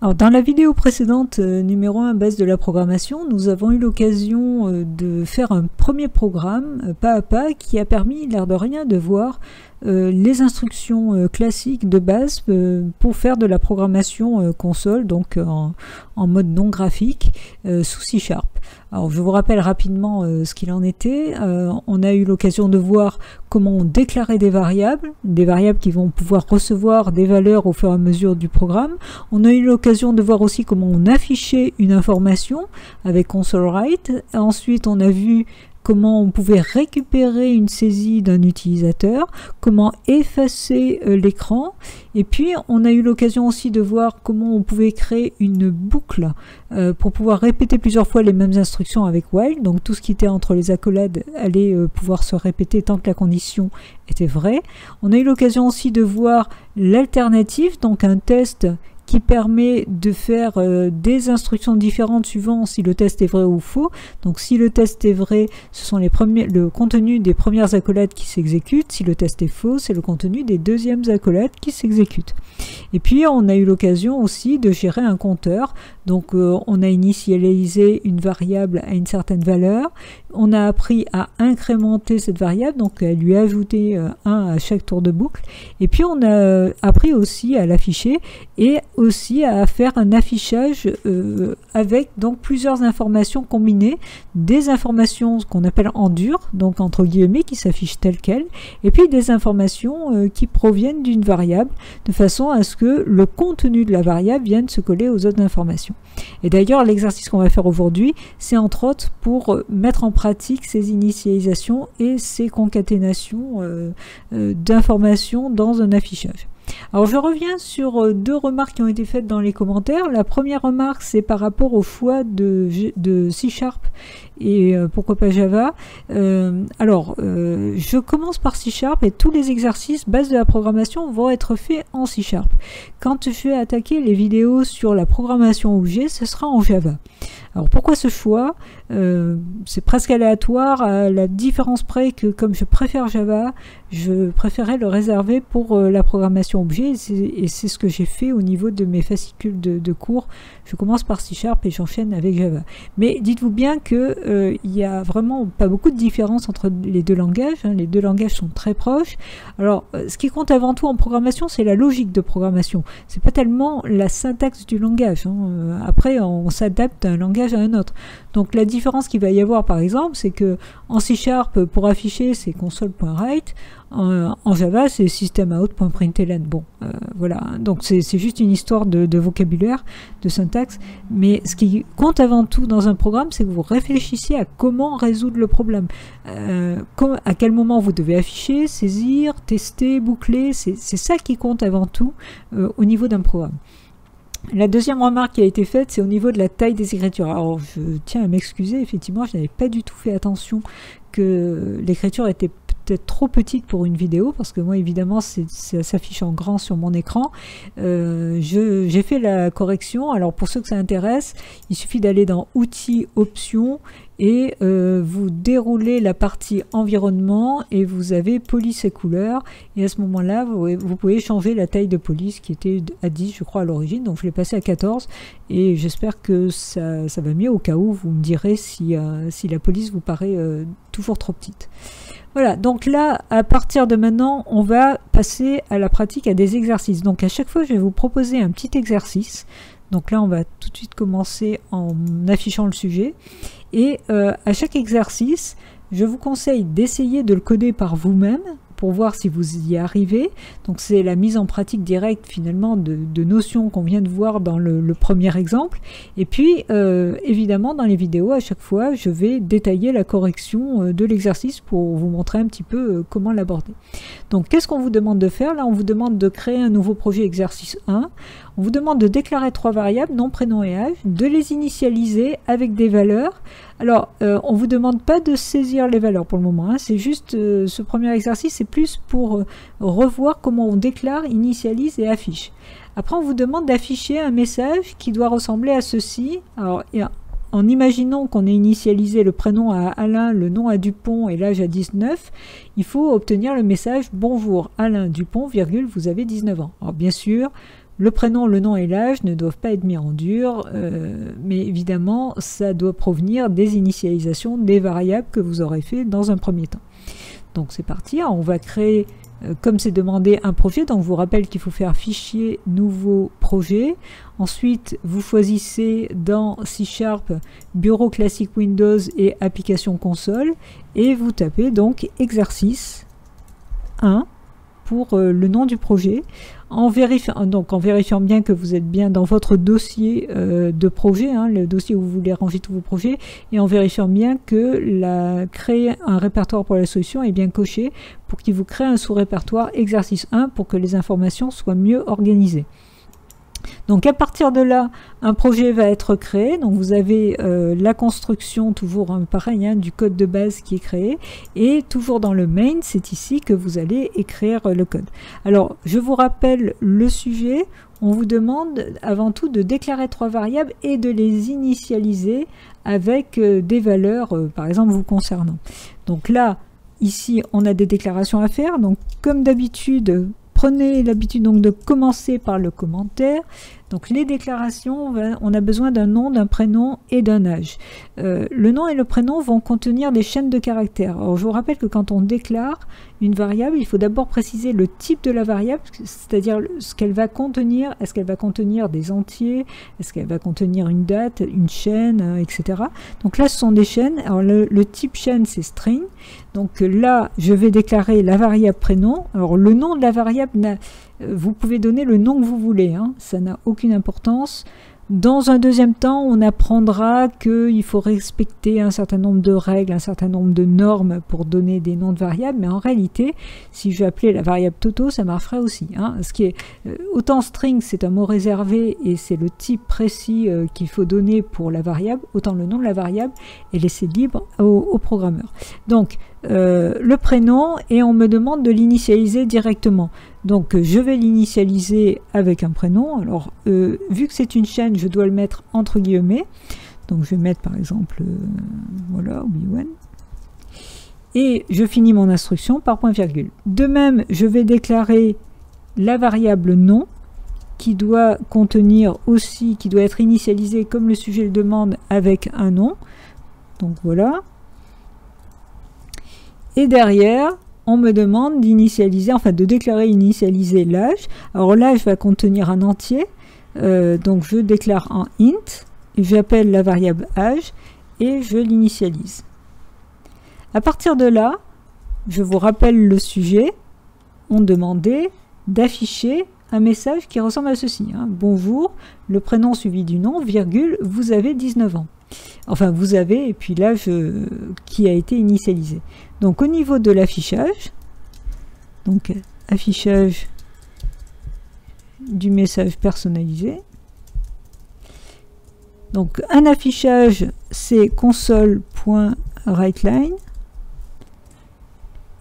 Alors, dans la vidéo précédente, numéro 1, base de la programmation, nous avons eu l'occasion de faire un premier programme, pas à pas, qui a permis, l'air de rien, de voir les instructions classiques de base pour faire de la programmation console, donc en mode non graphique, sous C#. Alors je vous rappelle rapidement ce qu'il en était. On a eu l'occasion de voir comment on déclarait des variables qui vont pouvoir recevoir des valeurs au fur et à mesure du programme. On a eu l'occasion de voir aussi comment on affichait une information avec console_write. Ensuite on a vu comment on pouvait récupérer une saisie d'un utilisateur, comment effacer l'écran, et puis on a eu l'occasion aussi de voir comment on pouvait créer une boucle pour pouvoir répéter plusieurs fois les mêmes instructions avec while, donc tout ce qui était entre les accolades allait pouvoir se répéter tant que la condition était vraie. On a eu l'occasion aussi de voir l'alternative, donc un test qui permet de faire des instructions différentes suivant si le test est vrai ou faux. Donc si le test est vrai, ce sont le contenu des premières accolades qui s'exécutent. Si le test est faux, c'est le contenu des deuxièmes accolades qui s'exécutent. Et puis on a eu l'occasion aussi de gérer un compteur. Donc on a initialisé une variable à une certaine valeur. On a appris à incrémenter cette variable, donc à lui ajouter 1 à chaque tour de boucle. Et puis on a appris aussi à l'afficher et aussi à faire un affichage avec donc plusieurs informations combinées, des informations qu'on appelle en dur, donc entre guillemets qui s'affichent telles quelles, et puis des informations qui proviennent d'une variable, de façon à ce que le contenu de la variable vienne se coller aux autres informations. Et d'ailleurs l'exercice qu'on va faire aujourd'hui, c'est entre autres pour mettre en pratique ces initialisations et ces concaténations d'informations dans un affichage. Alors je reviens sur deux remarques qui ont été faites dans les commentaires. La première remarque, c'est par rapport au choix de C# et pourquoi pas Java. Je commence par C# et tous les exercices base de la programmation vont être faits en C#. Quand je vais attaquer les vidéos sur la programmation objet, ce sera en Java. Alors pourquoi ce choix? C'est presque aléatoire, à la différence près que comme je préfère Java, je préférais le réserver pour la programmation objet, et c'est ce que j'ai fait au niveau de mes fascicules de cours. Je commence par C# et j'enchaîne avec Java. Mais dites-vous bien que il n'y a vraiment pas beaucoup de différence entre les deux langages, hein. Les deux langages sont très proches. Alors ce qui compte avant tout en programmation, c'est la logique de programmation. C'est pas tellement la syntaxe du langage, hein. Après on s'adapte d'un langage à un autre. Donc la différence qu'il va y avoir par exemple, c'est que en C# pour afficher c'est console.write, en Java c'est systemout.println. Bon, voilà, donc c'est juste une histoire de vocabulaire, de syntaxe, mais ce qui compte avant tout dans un programme, c'est que vous réfléchissiez à comment résoudre le problème, à quel moment vous devez afficher, saisir, tester, boucler, c'est ça qui compte avant tout au niveau d'un programme. La deuxième remarque qui a été faite, c'est au niveau de la taille des écritures. Alors je tiens à m'excuser, effectivement, je n'avais pas du tout fait attention que l'écriture était peut-être trop petite pour une vidéo, parce que moi évidemment ça s'affiche en grand sur mon écran. J'ai fait la correction. Alors pour ceux que ça intéresse, il suffit d'aller dans Outils, Options, et vous déroulez la partie environnement et vous avez police et couleurs, et à ce moment là vous pouvez changer la taille de police qui était à 10 je crois à l'origine, donc je l'ai passé à 14 et j'espère que ça va mieux. Au cas où vous me direz si la police vous paraît toujours trop petite. Voilà, donc là, à partir de maintenant, on va passer à la pratique, à des exercices. Donc à chaque fois, je vais vous proposer un petit exercice. Donc là, on va tout de suite commencer en affichant le sujet. Et à chaque exercice, je vous conseille d'essayer de le coder par vous-même pour voir si vous y arrivez. Donc c'est la mise en pratique directe finalement de notions qu'on vient de voir dans le premier exemple. Et puis évidemment dans les vidéos à chaque fois je vais détailler la correction de l'exercice pour vous montrer un petit peu comment l'aborder. Donc qu'est-ce qu'on vous demande de faire? Là on vous demande de créer un nouveau projet exercice 1. On vous demande de déclarer 3 variables, nom, prénom et âge, de les initialiser avec des valeurs. Alors, on ne vous demande pas de saisir les valeurs pour le moment, hein. C'est juste, ce premier exercice, c'est plus pour revoir comment on déclare, initialise et affiche. Après, on vous demande d'afficher un message qui doit ressembler à ceci. Alors, en imaginant qu'on ait initialisé le prénom à Alain, le nom à Dupont et l'âge à 19, il faut obtenir le message « Bonjour Alain Dupont, virgule, vous avez 19 ans ». Alors bien sûr, Le prénom, le nom et l'âge ne doivent pas être mis en dur, mais évidemment, ça doit provenir des initialisations des variables que vous aurez fait dans un premier temps. Donc c'est parti, on va créer, comme c'est demandé, un projet. Donc je vous rappelle qu'il faut faire fichier, nouveau projet. Ensuite, vous choisissez dans C# Bureau classique Windows et Application console et vous tapez donc exercice 1 pour le nom du projet, en vérifiant bien que vous êtes bien dans votre dossier de projet, hein, le dossier où vous voulez ranger tous vos projets, et en vérifiant bien que créer un répertoire pour la solution est bien coché pour qu'il vous crée un sous-répertoire exercice 1 pour que les informations soient mieux organisées. Donc à partir de là, un projet va être créé. Donc vous avez la construction, toujours pareil, hein, du code de base qui est créé. Et toujours dans le main, c'est ici que vous allez écrire le code. Alors je vous rappelle le sujet. On vous demande avant tout de déclarer 3 variables et de les initialiser avec des valeurs, par exemple, vous concernant. Donc là, ici, on a des déclarations à faire. Donc comme d'habitude, prenez l'habitude donc de commencer par le commentaire. Donc les déclarations, on a besoin d'un nom, d'un prénom et d'un âge. Le nom et le prénom vont contenir des chaînes de caractères. Alors je vous rappelle que quand on déclare une variable, il faut d'abord préciser le type de la variable, c'est-à-dire ce qu'elle va contenir. Est-ce qu'elle va contenir des entiers? Est-ce qu'elle va contenir une date, une chaîne, etc. Donc là, ce sont des chaînes. Alors le type chaîne, c'est string. Donc là, je vais déclarer la variable prénom. Alors le nom de la variable, vous pouvez donner le nom que vous voulez, hein, ça n'a aucune importance. Dans un deuxième temps, on apprendra qu'il faut respecter un certain nombre de règles, un certain nombre de normes pour donner des noms de variables, mais en réalité, si je vais appeler la variable Toto, ça marcherait aussi. Hein. Ce qui est, autant string, c'est un mot réservé et c'est le type précis qu'il faut donner pour la variable, autant le nom de la variable est laissé libre au programmeur. Donc, le prénom, et on me demande de l'initialiser directement. Donc je vais l'initialiser avec un prénom. Alors vu que c'est une chaîne, je dois le mettre entre guillemets. Donc je vais mettre par exemple voilà, Obi-Wan. Et je finis mon instruction par point virgule. De même, je vais déclarer la variable nom qui doit contenir aussi, qui doit être initialisée comme le sujet le demande avec un nom. Donc voilà. Et derrière, on me demande d'initialiser, enfin de déclarer initialiser l'âge. Alors l'âge va contenir un entier, donc je déclare un int, j'appelle la variable âge et je l'initialise. À partir de là, je vous rappelle le sujet, on demandait d'afficher un message qui ressemble à ceci. Hein. Bonjour, le prénom suivi du nom, virgule, vous avez 19 ans. Enfin, vous avez, et puis l'âge qui a été initialisé. Donc, au niveau de l'affichage, donc affichage du message personnalisé. Donc, un affichage, c'est console.writeLine.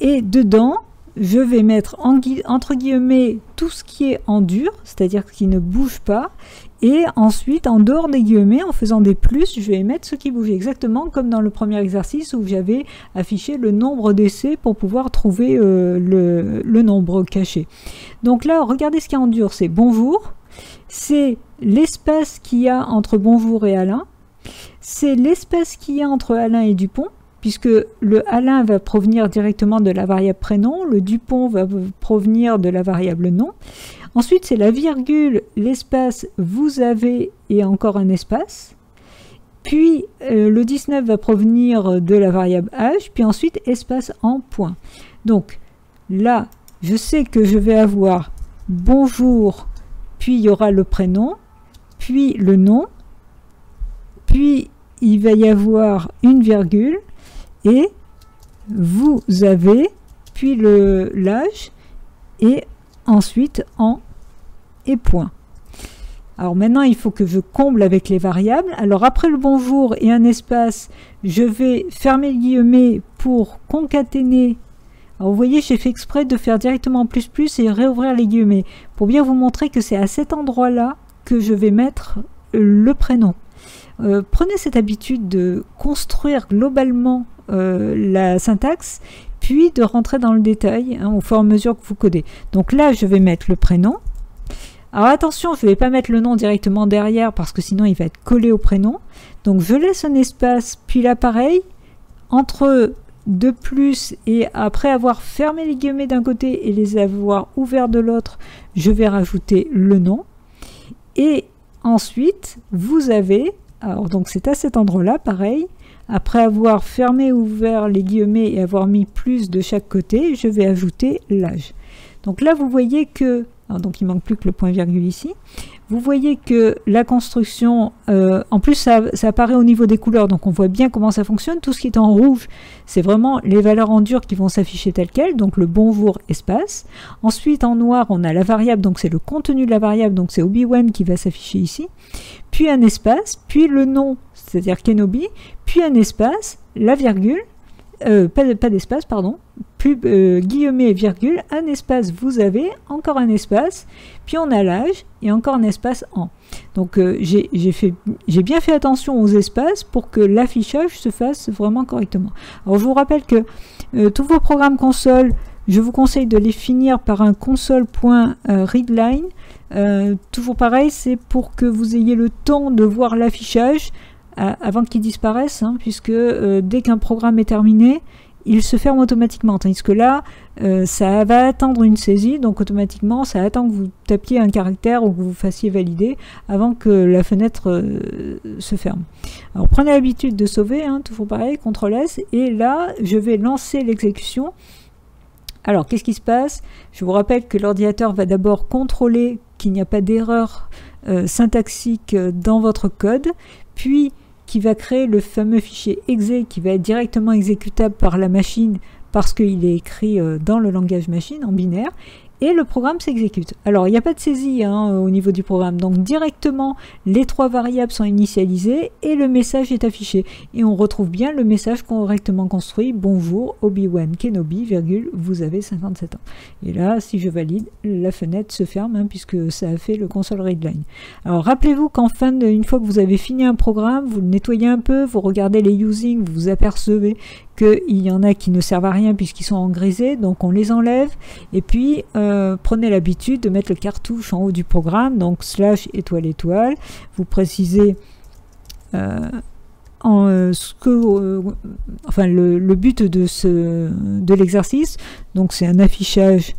Et dedans, je vais mettre entre guillemets tout ce qui est en dur, c'est-à-dire qui ne bouge pas. Et ensuite, en dehors des guillemets, en faisant des plus, je vais mettre ce qui bouge, exactement comme dans le premier exercice où j'avais affiché le nombre d'essais pour pouvoir trouver le nombre caché. Donc là, regardez ce qu'il y a en dur, c'est bonjour, c'est l'espace qu'il y a entre bonjour et Alain, c'est l'espace qu'il y a entre Alain et Dupont, puisque le Alain va provenir directement de la variable prénom, le Dupont va provenir de la variable nom. Ensuite, c'est la virgule, l'espace, vous avez, et encore un espace. Puis, le 19 va provenir de la variable âge, puis ensuite, espace en point. Donc, là, je sais que je vais avoir bonjour, puis il y aura le prénom, puis le nom, puis il va y avoir une virgule, et vous avez, puis l'âge, et ensuite en et point. Alors maintenant, il faut que je comble avec les variables. Alors après le bonjour et un espace, je vais fermer le guillemet pour concaténer. Alors vous voyez, j'ai fait exprès de faire directement plus et réouvrir les guillemets pour bien vous montrer que c'est à cet endroit-là que je vais mettre le prénom. Prenez cette habitude de construire globalement la syntaxe, puis de rentrer dans le détail au fur et à mesure que vous codez. Donc là, je vais mettre le prénom. Alors attention, je ne vais pas mettre le nom directement derrière parce que sinon il va être collé au prénom. Donc je laisse un espace, puis là pareil, entre de plus et après avoir fermé les guillemets d'un côté et les avoir ouverts de l'autre, je vais rajouter le nom. Et ensuite, vous avez, alors donc c'est à cet endroit-là, pareil, après avoir fermé ou ouvert les guillemets et avoir mis plus de chaque côté, je vais ajouter l'âge. Donc là, vous voyez que, alors donc il manque plus que le point-virgule ici, vous voyez que la construction, en plus ça apparaît au niveau des couleurs, donc on voit bien comment ça fonctionne. Tout ce qui est en rouge, c'est vraiment les valeurs en dur qui vont s'afficher telles quelles, donc le bonjour espace. Ensuite en noir, on a la variable, donc c'est le contenu de la variable, donc c'est Obi-Wan qui va s'afficher ici. Puis un espace, puis le nom, c'est-à-dire Kenobi, puis un espace, la virgule, pas d'espace, pardon, puis guillemets et virgule, un espace vous avez, encore un espace, puis on a l'âge et encore un espace en. Donc j'ai bien fait attention aux espaces pour que l'affichage se fasse vraiment correctement. Alors je vous rappelle que tous vos programmes console, je vous conseille de les finir par un console.readline. Toujours pareil, c'est pour que vous ayez le temps de voir l'affichage avant qu'il disparaisse, hein, puisque dès qu'un programme est terminé, il se ferme automatiquement, tandis que là, ça va attendre une saisie, donc automatiquement, ça attend que vous tapiez un caractère ou que vous fassiez valider avant que la fenêtre se ferme. Alors prenez l'habitude de sauver, hein, toujours pareil, CTRL S, et là, je vais lancer l'exécution. Alors, qu'est-ce qui se passe? Je vous rappelle que l'ordinateur va d'abord contrôler qu'il n'y a pas d'erreur syntaxique dans votre code, puis qui va créer le fameux fichier exe qui va être directement exécutable par la machine parce qu'il est écrit dans le langage machine en binaire, et le programme s'exécute. Alors il n'y a pas de saisie hein, au niveau du programme, donc directement les trois variables sont initialisées et le message est affiché. Et on retrouve bien le message correctement construit, bonjour Obi-Wan Kenobi, virgule, vous avez 57 ans. Et là, si je valide, la fenêtre se ferme hein, puisque ça a fait le console readline. Alors rappelez-vous qu'en fin une fois que vous avez fini un programme, vous le nettoyez un peu, vous regardez les using, vous vous apercevez qu'il y en a qui ne servent à rien puisqu'ils sont en grisé, donc on les enlève, et puis prenez l'habitude de mettre le cartouche en haut du programme, donc slash étoile étoile, vous précisez enfin le but de l'exercice, donc c'est un affichage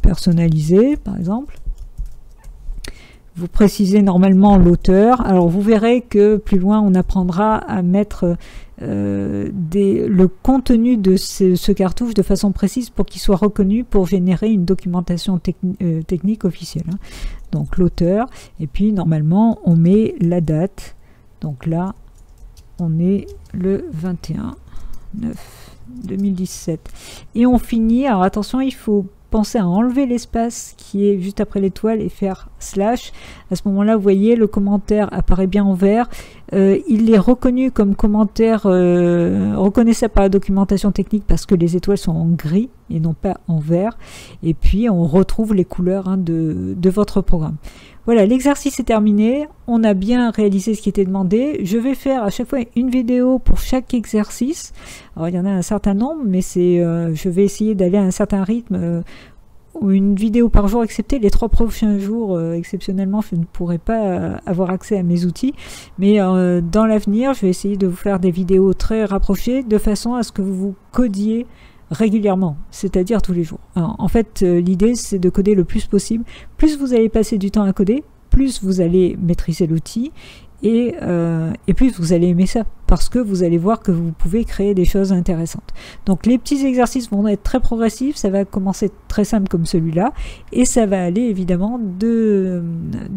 personnalisé par exemple. Vous précisez normalement l'auteur. Alors vous verrez que plus loin on apprendra à mettre le contenu de ce cartouche de façon précise pour qu'il soit reconnu pour générer une documentation technique officielle. Hein. Donc l'auteur, et puis normalement on met la date. Donc là on est le 21/9/2017. Et on finit, alors attention, il faut penser à enlever l'espace qui est juste après l'étoile et faire slash. À ce moment-là, vous voyez, le commentaire apparaît bien en vert. Il est reconnu comme commentaire reconnaissable par la documentation technique parce que les étoiles sont en gris et non pas en vert. Et puis, on retrouve les couleurs hein, de votre programme. Voilà, l'exercice est terminé. On a bien réalisé ce qui était demandé. Je vais faire à chaque fois une vidéo pour chaque exercice. Alors, il y en a un certain nombre, mais je vais essayer d'aller à un certain rythme. Une vidéo par jour, excepté les 3 prochains jours. Exceptionnellement, je ne pourrai pas avoir accès à mes outils. Mais dans l'avenir, je vais essayer de vous faire des vidéos très rapprochées, de façon à ce que vous codiez régulièrement, c'est-à-dire tous les jours. Alors, en fait, l'idée, c'est de coder le plus possible. Plus vous allez passer du temps à coder, plus vous allez maîtriser l'outil, et plus vous allez aimer ça, parce que vous allez voir que vous pouvez créer des choses intéressantes. Donc les petits exercices vont être très progressifs, ça va commencer très simple comme celui-là, et ça va aller évidemment de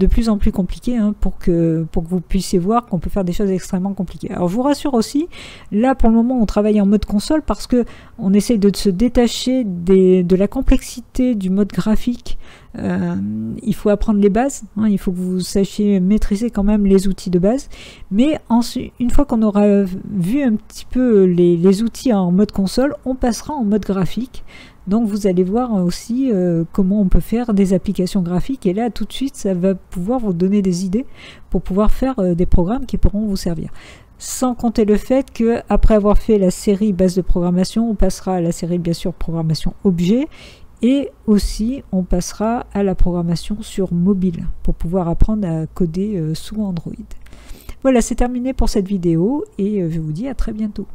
plus en plus compliqué hein, pour que vous puissiez voir qu'on peut faire des choses extrêmement compliquées. Alors je vous rassure aussi, là pour le moment on travaille en mode console parce que on essaye de se détacher de la complexité du mode graphique. Il faut apprendre les bases, hein, il faut que vous sachiez maîtriser quand même les outils de base, mais ensuite, une fois qu'on aura vu un petit peu les outils en mode console, on passera en mode graphique. Donc vous allez voir aussi comment on peut faire des applications graphiques, et là tout de suite ça va pouvoir vous donner des idées pour pouvoir faire des programmes qui pourront vous servir. Sans compter le fait que après avoir fait la série base de programmation, on passera à la série bien sûr programmation objet, Et aussi, on passera à la programmation sur mobile pour pouvoir apprendre à coder sous Android. Voilà, c'est terminé pour cette vidéo et je vous dis à très bientôt.